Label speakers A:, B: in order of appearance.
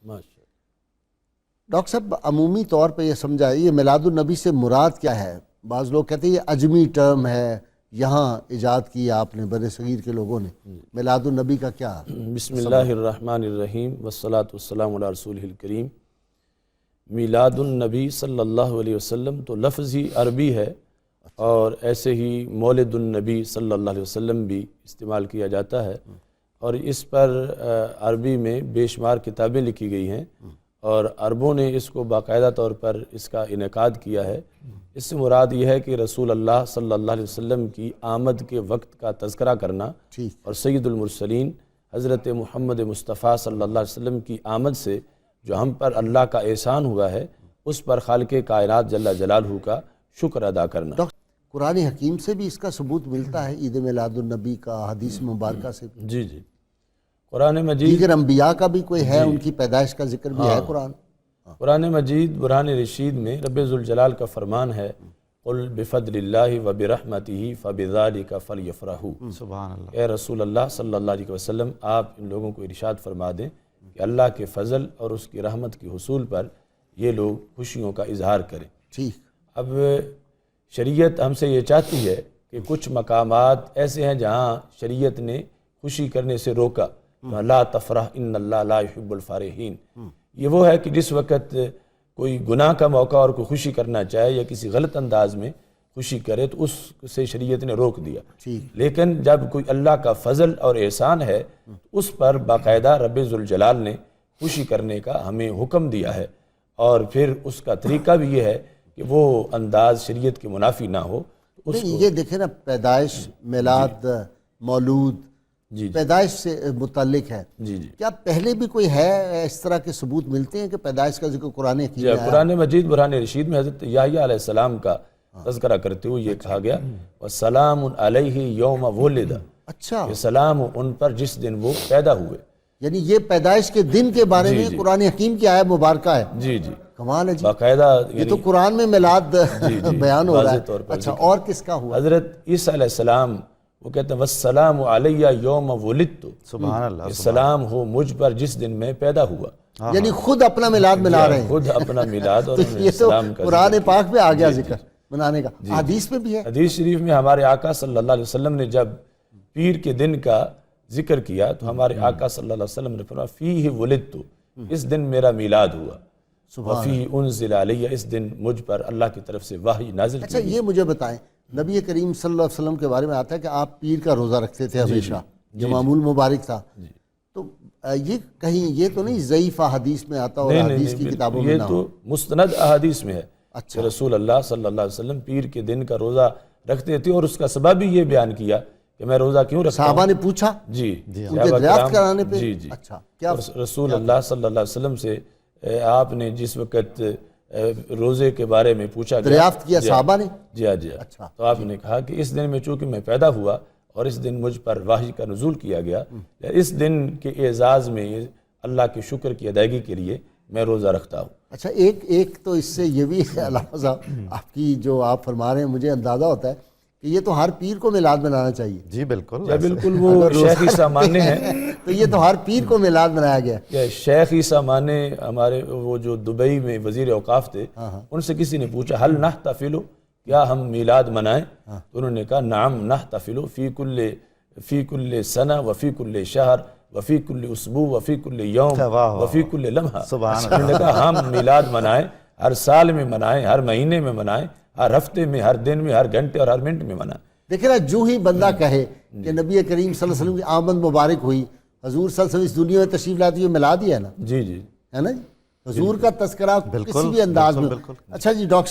A: ماشاء
B: ڈاکٹر صاحب عمومی طور پہ یہ سمجھا یہ میلاد النبی سے مراد کیا ہے؟ بعض لوگ کہتے ہیں یہ عجمی ٹرم ہے، یہاں ایجاد کی آپ نے بر صغیر کے لوگوں نے، میلاد النبی کا کیا؟
A: بسم اللہ الرحمن الرحیم والصلاة والسلام علی رسولہ الکریم۔ میلاد النبی صلی اللہ علیہ وسلم تو لفظ ہی عربی ہے، اور ایسے ہی مولد النبی صلی اللہ علیہ وسلم بھی استعمال کیا جاتا ہے، اور اس پر عربی میں بے شمار کتابیں لکھی گئی ہیں، اور عربوں نے اس کو باقاعدہ طور پر اس کا انعقاد کیا ہے۔ اس سے مراد یہ ہے کہ رسول اللہ صلی اللہ علیہ وسلم کی آمد کے وقت کا تذکرہ کرنا، اور سید المرسلین حضرت محمد مصطفیٰ صلی اللہ علیہ وسلم کی آمد سے جو ہم پر اللہ کا احسان ہوا ہے، اس پر خالق کائنات جل جلالہ کا شکر ادا کرنا۔
B: قرآن حکیم سے بھی اس کا ثبوت ملتا ہے، عید میلاد النبی کا، حدیث مبارکہ سے؟
A: جی جی، قرآن مجید،
B: دیگر انبیاء کا بھی کوئی ہے، ان کی پیدائش کا ذکر بھی ہے
A: قرآن مجید برہان رشید میں رب ذوالجلال کا فرمان ہے، قل بفضل اللہ وبرحمتہ فبذالک فلیفرحوا۔
C: سبحان اللہ۔
A: اے رسول اللہ صلی اللہ علیہ وسلم، آپ ان لوگوں کو ارشاد فرما دیں کہ اللہ کے فضل اور اس کی رحمت کے حصول پر یہ لوگ خوشیوں کا اظہار کریں۔
B: ٹھیک۔
A: اب شریعت ہم سے یہ چاہتی ہے کہ کچھ مقامات ایسے ہیں جہاں شریعت نے خوشی کرنے سے روکا، لا تفرح ان اللہ لا يحب الفارحین۔ یہ وہ ہے کہ جس وقت کوئی گناہ کا موقع اور کوئی خوشی کرنا چاہے یا کسی غلط انداز میں خوشی کرے تو اس سے شریعت نے روک دیا۔ لیکن جب کوئی اللہ کا فضل اور احسان ہے اس پر باقاعدہ رب ذوالجلال نے خوشی کرنے کا ہمیں حکم دیا ہے، اور پھر اس کا طریقہ بھی یہ ہے کہ وہ انداز شریعت کے منافی نہ ہو۔
B: یہ دیکھیں نا، پیدائش، میلاد، مولود، پیدائش سے متعلق ہے۔
A: جی جی،
B: کیا پہلے بھی کوئی ہے اس طرح کے ثبوت ملتے ہیں کہ پیدائش کا ذکر قرآن حکیم میں آیا؟
A: قرآن مجید برہان رشید میں حضرت یحییٰ علیہ السلام کا تذکرہ کرتے ہوئے یہ کہا گیا، وَسَلَامٌ عَلَيْهِ يَوْمَ وُلِدَ۔
B: اچھا،
A: یہ سلام ان پر جس دن وہ پیدا ہوئے۔
B: یعنی یہ پیدائش کے دن کے بارے میں قرآن حکیم کی آیت مبارکہ ہے۔
A: جی جی،
B: کمال ہے جی،
A: باقاعدہ
B: یہ تو قرآن میں میلاد بیان ہو رہا ہے۔ اچھا، اور کس کا ہوا؟
A: حضرت عیسیٰ علیہ السلام وہ کہتے ہیں وَالسَّلَامُ عَلَيَّ يَوْمَ وُلِدتُ۔
C: سبحان اللہ۔
A: یہ سلام ہو مجھ پر جس دن میں پیدا ہوا۔
B: یعنی خود اپنا میلاد منا رہے ہیں،
A: خود اپنا میلاد اور
B: یہ تو
A: سلام کا
B: قرآن پاک میں آ گیا ذکر منانے کا۔ حدیث میں بھی ہے،
A: حدیث شریف میں ہمارے آقا صلی اللہ علیہ وسلم نے جب پیر کے دن کا ذکر کیا تو ہمارے آقا صلی اللہ علیہ وسلم نے فرمایا فیہ ولدت، اس دن میرا میلاد ہوا، وفیہ انزل علیہ، اس دن مجھ پر اللہ کی طرف سے وحی نازل کی۔
B: اچھا یہ مجھے بتائیں، نبی کریم صلی اللہ علیہ وسلم کے بارے میں آتا ہے کہ آپ پیر کا روزہ رکھتے تھے ہمیشہ، یہ معمول مبارک تھا، تو یہ کہیں یہ تو نہیں ضعیف حدیث میں آتا اور حدیث کی کتابوں میں
A: یہ
B: نہ ہو؟
A: تو مستند احادیث میں ہے
B: اچھا،
A: کہ رسول اللہ صلی اللہ علیہ وسلم پیر کے دن کا روزہ رکھتے تھے، اور اس کا سبب بھی یہ بیان کیا کہ میں روزہ کیوں رکھتا ہوں۔
B: صحابہ نے پوچھا
A: جی،
B: ان کے دریافت کرانے پہ؟
A: جی جی،
B: اچھا، کیا
A: رسول اللہ صلی اللہ علیہ وسلم سے آپ نے جس وقت روزے کے بارے میں پوچھا گیا،
B: دریافت کیا صحابہ نے؟
A: جی ہاں جی ہاں، تو آپ نے کہا کہ اس دن میں چونکہ میں پیدا ہوا اور اس دن مجھ پر وحی کا نزول کیا گیا، اس دن کے اعزاز میں اللہ کے شکر کی ادائیگی کے لیے میں روزہ رکھتا ہوں۔
B: اچھا، ایک تو اس سے یہ بھی ہے علامہ صاحب، آپ کی جو آپ فرما رہے ہیں مجھے اندازہ ہوتا ہے کہ یہ تو ہر پیر کو میلاد منانا چاہیے۔
C: جی بالکل،
A: بالکل، وہ شیخ عیسیٰ مانے ہیں
B: تو یہ تو ہر پیر کو میلاد منایا گیا ہے۔
A: شیخ عیسیٰ مانے ہمارے وہ جو دبئی میں وزیر اوقاف تھے، ان سے کسی نے پوچھا حل نحتفل، کیا ہم میلاد منائیں؟ تو انہوں نے کہا نعم نحتفل فی کل سنہ وفی کل شہر وفی کل اسبوع وفی کل یوم وفی کل لمحہ۔ انہوں نے کہا ہم میلاد منائیں، ہر سال میں منائیں، ہر مہینے میں منائیں، ہر ہفتے میں، ہر دن میں، ہر گھنٹے اور ہر منٹ میں منائیں۔
B: دیکھیں نا، جو ہی بندہ کہے کہ نبی کریم صلی اللہ علیہ وسلم کی آمد مبارک ہوئی، حضور صلی اللہ علیہ وسلم اس دنیا میں تشریف لاتے ہوئے میلاد ہی ہے نا،
A: جی جی،
B: ہے نا جی، حضور کا تذکرہ کسی بھی انداز میں۔ اچھا جی ڈاکٹر